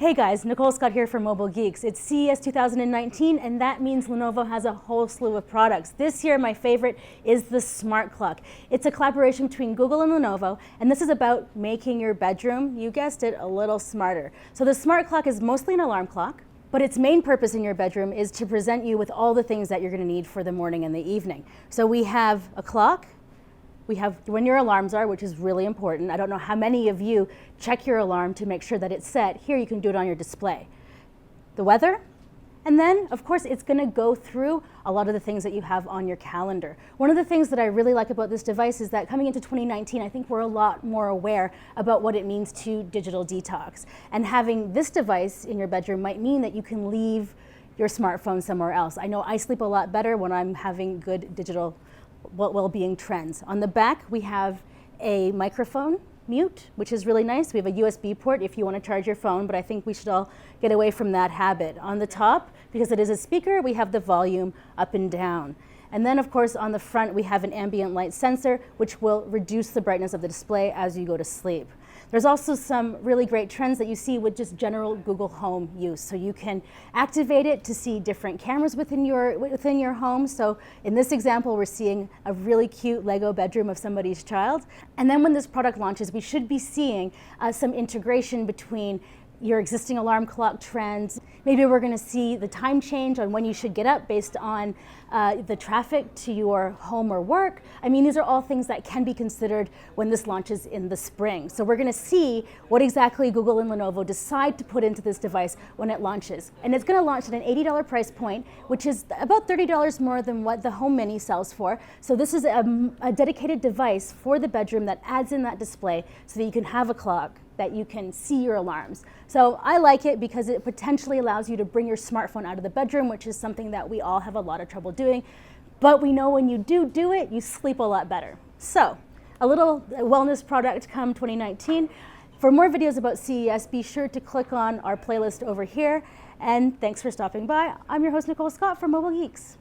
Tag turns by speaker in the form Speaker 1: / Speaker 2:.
Speaker 1: Hey guys, Nicole Scott here for Mobile Geeks. It's CES 2019 and that means Lenovo has a whole slew of products. This year my favorite is the Smart Clock. It's a collaboration between Google and Lenovo, and this is about making your bedroom, you guessed it, a little smarter. So the Smart Clock is mostly an alarm clock, but its main purpose in your bedroom is to present you with all the things that you're going to need for the morning and the evening. So we have a clock. We have when your alarms are, which is really important. I don't know how many of you check your alarm to make sure that it's set. Here you can do it on your display. The weather, and then of course it's going to go through a lot of the things that you have on your calendar. One of the things that I really like about this device is that coming into 2019, I think we're a lot more aware about what it means to digital detox. And having this device in your bedroom might mean that you can leave your smartphone somewhere else. I know I sleep a lot better when I'm having good digital well-being trends. On the back, we have a microphone mute, which is really nice. We have a USB port if you want to charge your phone, but I think we should all get away from that habit. On the top, because it is a speaker, we have the volume up and down. And then, of course, on the front, we have an ambient light sensor, which will reduce the brightness of the display as you go to sleep. There's also some really great trends that you see with just general Google Home use. So you can activate it to see different cameras within your home. So in this example, we're seeing a really cute Lego bedroom of somebody's child. And then when this product launches, we should be seeing some integration between your existing alarm clock trends. Maybe we're going to see the time change on when you should get up based on the traffic to your home or work. I mean, these are all things that can be considered when this launches in the spring. So we're going to see what exactly Google and Lenovo decide to put into this device when it launches. And it's going to launch at an $80 price point, which is about $30 more than what the Home Mini sells for. So this is a dedicated device for the bedroom that adds in that display so that you can have a clock, that you can see your alarms. So I like it because it potentially allows you to bring your smartphone out of the bedroom, which is something that we all have a lot of trouble doing. But we know when you do it, you sleep a lot better. So a little wellness product come 2019. For more videos about CES, be sure to click on our playlist over here. And thanks for stopping by. I'm your host, Nicole Scott from Mobile Geeks.